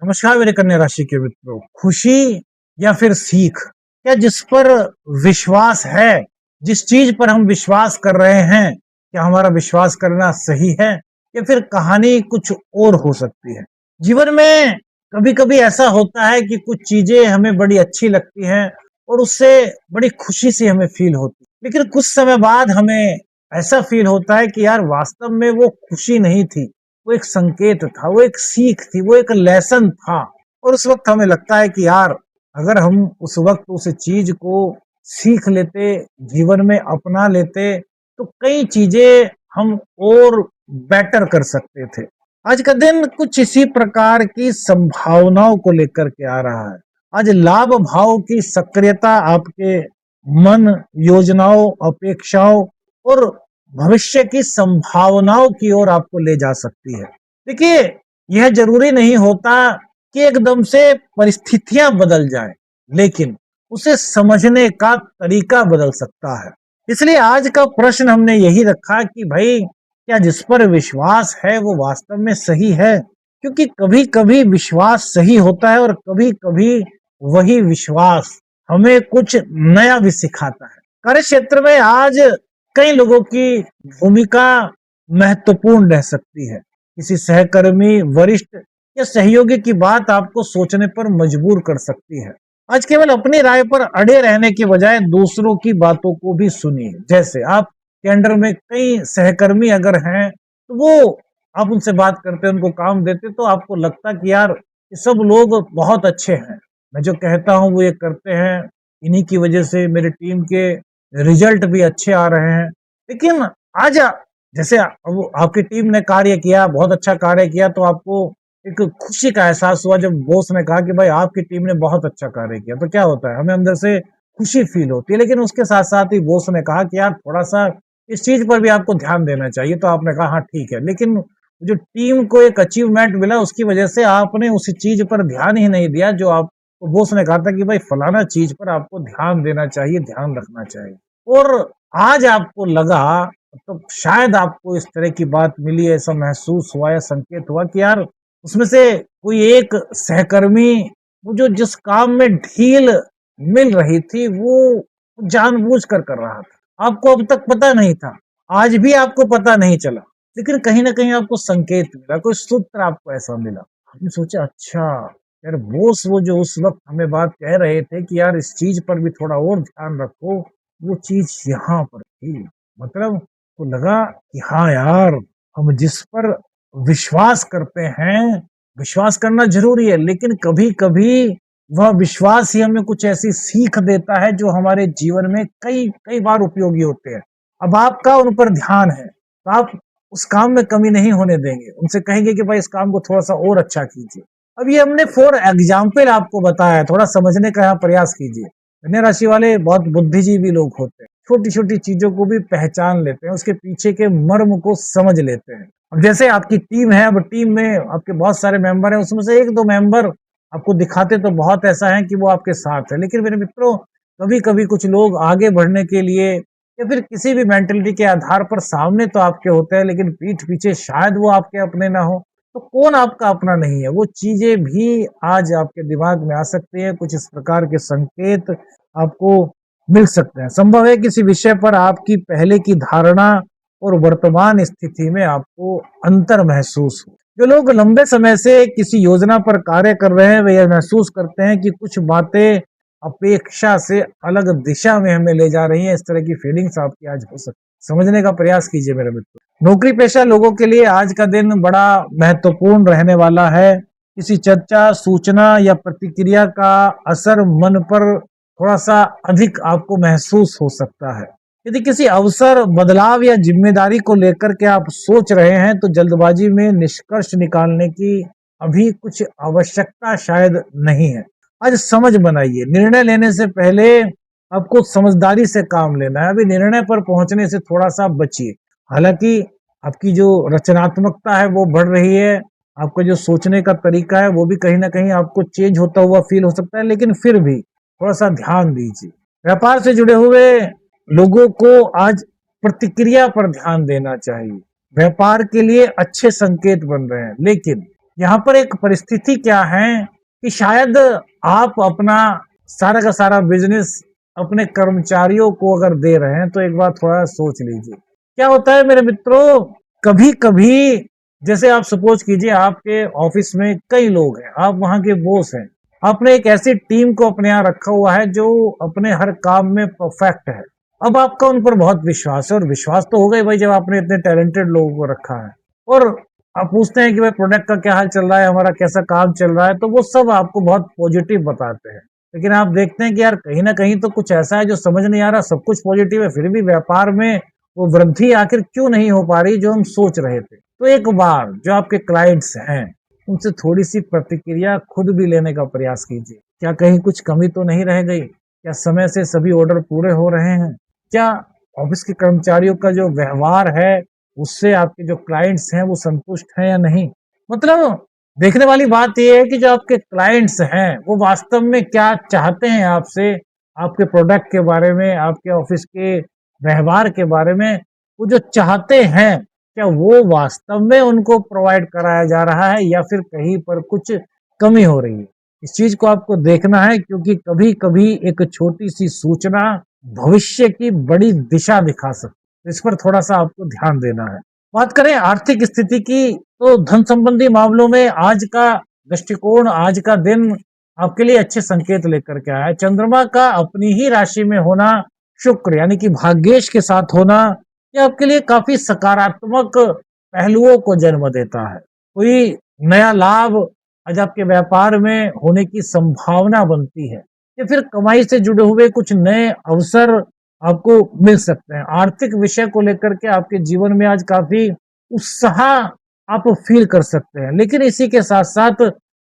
नमस्कार मेरे कन्या राशि के मित्रों। खुशी या फिर सीख, क्या जिस पर विश्वास है, जिस चीज पर हम विश्वास कर रहे हैं, क्या हमारा विश्वास करना सही है या फिर कहानी कुछ और हो सकती है। जीवन में कभी कभी ऐसा होता है कि कुछ चीजें हमें बड़ी अच्छी लगती हैं और उससे बड़ी खुशी सी हमें फील होती है, लेकिन कुछ समय बाद हमें ऐसा फील होता है कि यार वास्तव में वो खुशी नहीं थी, वो एक संकेत था, वो एक सीख थी, वो एक लेसन था। और उस वक्त हमें लगता है कि यार अगर हम उस वक्त उस चीज को सीख लेते, जीवन में अपना लेते, तो कई चीजें हम और बेटर कर सकते थे। आज का दिन कुछ इसी प्रकार की संभावनाओं को लेकर के आ रहा है। आज लाभ भाव की सक्रियता आपके मन, योजनाओं, अपेक्षाओं और भविष्य की संभावनाओं की ओर आपको ले जा सकती है। देखिए, यह जरूरी नहीं होता कि एकदम से परिस्थितियां बदल जाएं, लेकिन उसे समझने का तरीका बदल सकता है। इसलिए आज का प्रश्न हमने यही रखा कि भाई, क्या जिस पर विश्वास है वो वास्तव में सही है? क्योंकि कभी कभी विश्वास सही होता है और कभी कभी वही विश्वास हमें कुछ नया भी सिखाता है। कार्य क्षेत्र में आज कई लोगों की भूमिका महत्वपूर्ण रह सकती है। किसी सहकर्मी, वरिष्ठ या सहयोगी की बात आपको सोचने पर मजबूर कर सकती है। आज केवल अपनी राय पर अड़े रहने के बजाय दूसरों की बातों को भी सुनिए। जैसे आप के अंडर में कई सहकर्मी अगर हैं, तो वो आप उनसे बात करते, उनको काम देते, तो आपको लगता कि यार ये सब लोग बहुत अच्छे हैं, मैं जो कहता हूँ वो ये करते हैं, इन्हीं की वजह से मेरी टीम के रिजल्ट भी अच्छे आ रहे हैं। लेकिन आज जैसे अब आपकी टीम ने कार्य किया, बहुत अच्छा कार्य किया, तो आपको एक खुशी का एहसास हुआ जब बॉस ने कहा कि भाई आपकी टीम ने बहुत अच्छा कार्य किया, तो क्या होता है, हमें अंदर से खुशी फील होती है। लेकिन उसके साथ साथ ही बॉस ने कहा कि यार थोड़ा सा इस चीज पर भी आपको ध्यान देना चाहिए, तो आपने कहा हाँ ठीक है। लेकिन जो टीम को एक अचीवमेंट मिला, उसकी वजह से आपने उस चीज पर ध्यान ही नहीं दिया जो आप बॉस ने कहा था कि भाई फलाना चीज पर आपको ध्यान देना चाहिए, ध्यान रखना चाहिए। और आज आपको लगा, तो शायद आपको इस तरह की बात मिली, ऐसा महसूस हुआ या संकेत हुआ कि यार उसमें से कोई एक सहकर्मी, वो जो जिस काम में ढील मिल रही थी, वो जानबूझकर कर रहा था, आपको अब तक पता नहीं था, आज भी आपको पता नहीं चला, लेकिन कहीं ना कहीं आपको संकेत मिला, कोई सूत्र आपको ऐसा मिला। आपने सोचा अच्छा यार, बॉस वो जो उस वक्त हमें बात कह रहे थे कि यार इस चीज पर भी थोड़ा और ध्यान रखो, वो चीज यहाँ पर थी। मतलब तो लगा कि हाँ यार, हम जिस पर विश्वास करते हैं, विश्वास करना जरूरी है, लेकिन कभी कभी वह विश्वास ही हमें कुछ ऐसी सीख देता है जो हमारे जीवन में कई कई बार उपयोगी होते हैं। अब आपका उन पर ध्यान है, तो आप उस काम में कमी नहीं होने देंगे, उनसे कहेंगे कि भाई इस काम को थोड़ा सा और अच्छा कीजिए। अब ये हमने फॉर एग्जाम्पल आपको बताया है, थोड़ा समझने का यहाँ प्रयास कीजिए। कन्या राशि वाले बहुत बुद्धिजीवी लोग होते हैं, छोटी छोटी चीजों को भी पहचान लेते हैं, उसके पीछे के मर्म को समझ लेते हैं। अब जैसे आपकी टीम है, अब टीम में आपके बहुत सारे मेंबर हैं, उसमें से एक दो मेंबर आपको दिखाते तो बहुत ऐसा है कि वो आपके साथ है, लेकिन मेरे मित्रों कभी कभी कुछ लोग आगे बढ़ने के लिए या फिर किसी भी मेंटलिटी के आधार पर सामने तो आपके होते हैं, लेकिन पीठ पीछे शायद वो आपके अपने ना हो। तो कौन आपका अपना नहीं है, वो चीजें भी आज आपके दिमाग में आ सकती है। कुछ इस प्रकार के संकेत आपको मिल सकते हैं। संभव है किसी विषय पर आपकी पहले की धारणा और वर्तमान स्थिति में आपको अंतर महसूस हो। जो लोग लंबे समय से किसी योजना पर कार्य कर रहे हैं, वे यह महसूस करते हैं कि कुछ बातें अपेक्षा से अलग दिशा में हमें ले जा रही हैं। इस तरह की फीलिंग्स आपकी आज हो सकती है। समझने का प्रयास कीजिए मेरे मित्र। नौकरी पेशा लोगों के लिए आज का दिन बड़ा महत्वपूर्ण रहने वाला है। किसी चर्चा, सूचना या प्रतिक्रिया का असर मन पर थोड़ा सा अधिक आपको महसूस हो सकता है। यदि किसी अवसर, बदलाव या जिम्मेदारी को लेकर के आप सोच रहे हैं, तो जल्दबाजी में निष्कर्ष निकालने की अभी कुछ आवश्यकता शायद नहीं है। आज समझ बनाइए, निर्णय लेने से पहले आपको समझदारी से काम लेना है। अभी निर्णय पर पहुंचने से थोड़ा सा बचिए। हालांकि आपकी जो रचनात्मकता है वो बढ़ रही है, आपका जो सोचने का तरीका है वो भी कहीं ना कहीं आपको चेंज होता हुआ फील हो सकता है, लेकिन फिर भी थोड़ा सा ध्यान दीजिए। व्यापार से जुड़े हुए लोगों को आज प्रतिक्रिया पर ध्यान देना चाहिए। व्यापार के लिए अच्छे संकेत बन रहे हैं, लेकिन यहाँ पर एक परिस्थिति क्या है कि शायद आप अपना सारा का सारा बिजनेस अपने कर्मचारियों को अगर दे रहे हैं तो एक बार थोड़ा सोच लीजिए। क्या होता है मेरे मित्रों, कभी कभी जैसे आप सपोज कीजिए आपके ऑफिस में कई लोग हैं, आप वहां के बॉस हैं, आपने एक ऐसी टीम को अपने यहाँ रखा हुआ है जो अपने हर काम में परफेक्ट है। अब आपका उन पर बहुत विश्वास है, और विश्वास तो होगा ही भाई जब आपने इतने टैलेंटेड लोगों को रखा है। और आप पूछते हैं कि भाई प्रोडक्ट का क्या हाल चल रहा है, हमारा कैसा काम चल रहा है, तो वो सब आपको बहुत पॉजिटिव बताते हैं। लेकिन आप देखते हैं कि यार कहीं ना कहीं तो कुछ ऐसा है जो समझ नहीं आ रहा, सब कुछ पॉजिटिव है फिर भी व्यापार में वो वृद्धि आखिर क्यों नहीं हो पा रही जो हम सोच रहे थे। तो एक बार जो आपके क्लाइंट्स हैं उनसे थोड़ी सी प्रतिक्रिया खुद भी लेने का प्रयास कीजिए। क्या कहीं कुछ कमी तो नहीं रह गई? क्या समय से सभी ऑर्डर पूरे हो रहे हैं? क्या ऑफिस के कर्मचारियों का जो व्यवहार है उससे आपके जो क्लाइंट्स हैं वो संतुष्ट हैं या नहीं? मतलब देखने वाली बात यह है कि जो आपके क्लाइंट्स हैं वो वास्तव में क्या चाहते हैं आपसे, आपके प्रोडक्ट के बारे में, आपके ऑफिस के व्यवहार के बारे में। वो जो चाहते हैं क्या वो वास्तव में उनको प्रोवाइड कराया जा रहा है या फिर कहीं पर कुछ कमी हो रही है? इस चीज को आपको देखना है, क्योंकि कभी कभी एक छोटी सी सूचना भविष्य की बड़ी दिशा दिखा सकती है। इस पर थोड़ा सा आपको ध्यान देना है। बात करें आर्थिक स्थिति की, तो धन संबंधी मामलों में आज का दृष्टिकोण, आज का दिन आपके लिए अच्छे संकेत लेकर के आया है। चंद्रमा का अपनी ही राशि में होना, शुक्र यानी कि भाग्येश के साथ होना, ये आपके लिए काफी सकारात्मक पहलुओं को जन्म देता है। कोई नया लाभ आज आपके व्यापार में होने की संभावना बनती है, या फिर कमाई से जुड़े हुए कुछ नए अवसर आपको मिल सकते हैं। आर्थिक विषय को लेकर के आपके जीवन में आज काफी उत्साह आप फील कर सकते हैं, लेकिन इसी के साथ साथ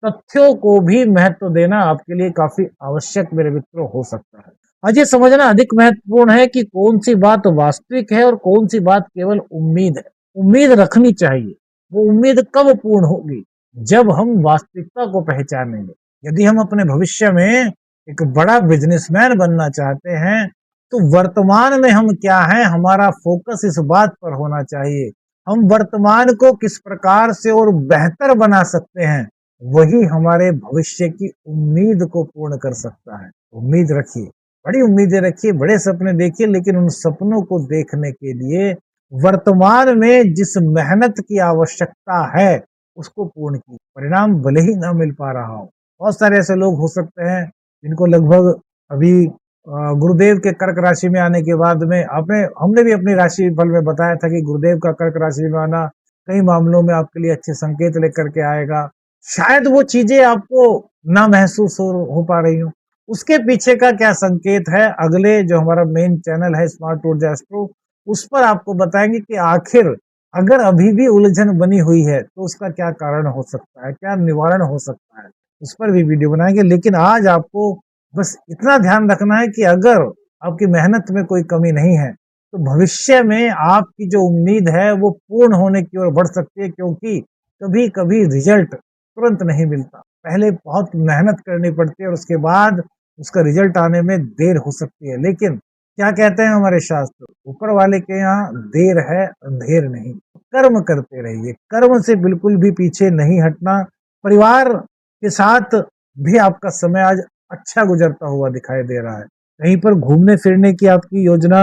तथ्यों को भी महत्व देना आपके लिए काफी आवश्यक मेरे मित्रों हो सकता है। आज ये समझना अधिक महत्वपूर्ण है कि कौन सी बात वास्तविक है और कौन सी बात केवल उम्मीद है। उम्मीद रखनी चाहिए, वो उम्मीद कब पूर्ण होगी? जब हम वास्तविकता को पहचानेंगे। यदि हम अपने भविष्य में एक बड़ा बिजनेसमैन बनना चाहते हैं तो वर्तमान में हम क्या हैं, हमारा फोकस इस बात पर होना चाहिए। हम वर्तमान को किस प्रकार से और बेहतर बना सकते हैं, वही हमारे भविष्य की उम्मीद को पूर्ण कर सकता है। उम्मीद रखिए, बड़ी उम्मीदें रखिए, बड़े सपने देखिए, लेकिन उन सपनों को देखने के लिए वर्तमान में जिस मेहनत की आवश्यकता है उसको पूर्ण की। परिणाम भले ही ना मिल पा रहा हो, बहुत सारे ऐसे लोग हो सकते हैं जिनको लगभग अभी गुरुदेव के कर्क राशि में आने के बाद में आपने हमने भी अपनी राशि फल में बताया था कि गुरुदेव का कर्क राशि में आना कई मामलों में आपके लिए अच्छे संकेत लेकर के आएगा। शायद वो चीजें आपको ना महसूस हो पा रही हो, उसके पीछे का क्या संकेत है अगले जो हमारा मेन चैनल है स्मार्ट ऊर्जा एस्ट्रो, उस पर आपको बताएंगे कि आखिर अगर अभी भी उलझन बनी हुई है तो उसका क्या कारण हो सकता है, क्या निवारण हो सकता है, उस पर भी वीडियो बनाएंगे। लेकिन आज आपको बस इतना ध्यान रखना है कि अगर आपकी मेहनत में कोई कमी नहीं है तो भविष्य में आपकी जो उम्मीद है वो पूर्ण होने की ओर बढ़ सकती है, क्योंकि कभी कभी रिजल्ट तुरंत नहीं मिलता, पहले बहुत मेहनत करनी पड़ती है और उसके बाद उसका रिजल्ट आने में देर हो सकती है। लेकिन क्या कहते हैं हमारे शास्त्र, ऊपर वाले के यहाँ देर है अंधेर नहीं। कर्म करते रहिए, कर्म से बिल्कुल भी पीछे नहीं हटना। परिवार के साथ भी आपका समय आज अच्छा गुजरता हुआ दिखाई दे रहा है। कहीं पर घूमने फिरने की आपकी योजना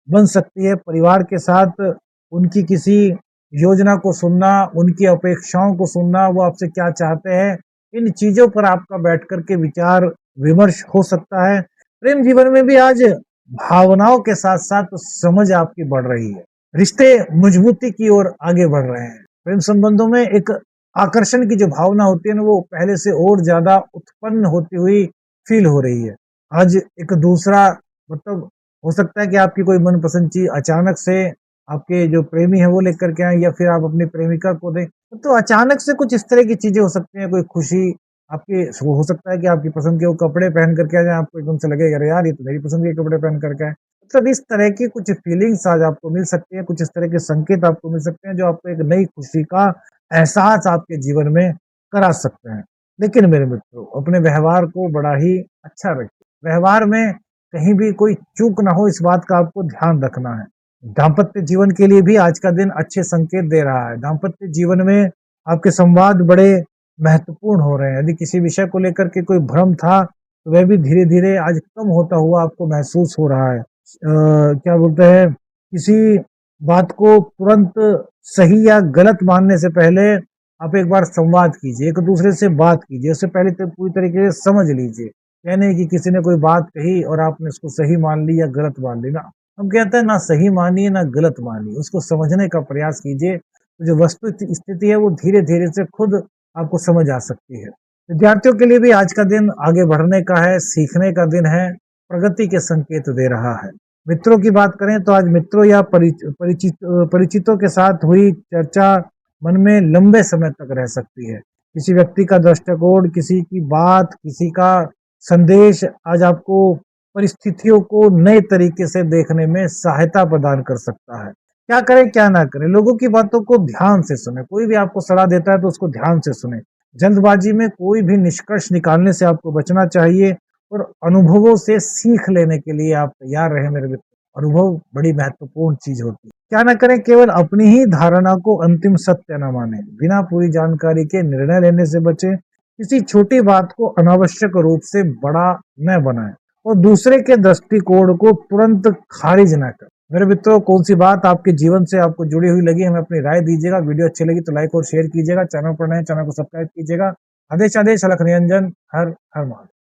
बन सकती है। परिवार के साथ उनकी किसी योजना को सुनना, उनकी अपेक्षाओं को सुनना, वो आपसे क्या चाहते हैं, इन चीजों पर आपका बैठ करके विचार विमर्श हो सकता है। प्रेम जीवन में भी आज भावनाओं के साथ साथ समझ आपकी बढ़ रही है। रिश्ते मजबूती की ओर आगे बढ़ रहे हैं। प्रेम संबंधों में एक आकर्षण की जो भावना होती है ना, वो पहले से और ज्यादा उत्पन्न होती हुई फील हो रही है। आज एक दूसरा मतलब हो सकता है कि आपकी कोई मनपसंद चीज अचानक से आपके जो प्रेमी है वो लेकर के आए, या फिर आप अपनी प्रेमिका को दें, तो अचानक से कुछ इस तरह की चीजें हो सकती हैं। कोई खुशी आपकी हो सकता है कि आपकी पसंद के वो कपड़े पहन करके आ जाए, आपको एकदम से लगेगा अरे यार ये तो मेरी पसंद के कपड़े पहन करके आए। मतलब इस तरह की कुछ फीलिंग्स आज आपको मिल सकती है, कुछ इस तरह के संकेत आपको मिल सकते हैं जो आपको एक नई खुशी का एहसास आपके जीवन में करा सकते हैं। लेकिन मेरे मित्रों, अपने व्यवहार को बड़ा ही अच्छा रखिए। व्यवहार में कहीं भी कोई चूक ना हो, इस बात का आपको ध्यान रखना है। दाम्पत्य जीवन के लिए भी आज का दिन अच्छे संकेत दे रहा है। दाम्पत्य जीवन में आपके संवाद बड़े महत्वपूर्ण हो रहे हैं। यदि किसी विषय को लेकर के कोई भ्रम था, तो वह भी धीरे-धीरे आज कम होता हुआ आपको महसूस हो रहा है। क्या बोलते हैं, किसी बात को तुरंत सही या गलत मानने से पहले आप एक बार संवाद कीजिए, एक दूसरे से बात कीजिए, उससे पहले तो पूरी तरीके से समझ लीजिए। ये नहीं कि किसी ने कोई बात कही और आपने उसको सही मान ली या गलत मान ली ना। हम कहते हैं ना सही मानिए ना गलत मानिए, उसको समझने का प्रयास कीजिए। तो जो वस्तु स्थिति है वो धीरे-धीरे से खुद आपको समझ आ सकती है। विद्यार्थियों के लिए भी आज का दिन आगे बढ़ने का है, सीखने का दिन है, प्रगति के संकेत दे रहा है। मित्रों की बात करें तो आज मित्रों या परिचितों के साथ हुई चर्चा मन में लंबे समय तक रह सकती है। किसी व्यक्ति का दृष्टिकोण, किसी की बात, किसी का संदेश आज आपको परिस्थितियों को नए तरीके से देखने में सहायता प्रदान कर सकता है। क्या करें, क्या ना करें? लोगों की बातों को ध्यान से सुनें। कोई भी आपको सलाह देता है तो उसको ध्यान से सुनें। जल्दबाजी में कोई भी निष्कर्ष निकालने से आपको बचना चाहिए और अनुभवों से सीख लेने के लिए आप तैयार रहें मेरे मित्र। अनुभव बड़ी महत्वपूर्ण चीज होती है। क्या ना करें, केवल अपनी ही धारणा को अंतिम सत्य न माने। बिना पूरी जानकारी के निर्णय लेने से बचें। किसी छोटी बात को अनावश्यक रूप से बड़ा न बनाएं और दूसरे के दृष्टिकोण को तुरंत खारिज न करें। मेरे मित्रों, कौन सी बात आपके जीवन से आपको जुड़ी हुई लगी, हमें अपनी राय दीजिएगा। वीडियो अच्छी लगी तो लाइक और शेयर कीजिएगा। चैनल पर नए, चैनल को सब्सक्राइब कीजिएगा। आदेश आदेश अलख निरंजन। हर हर महादेव।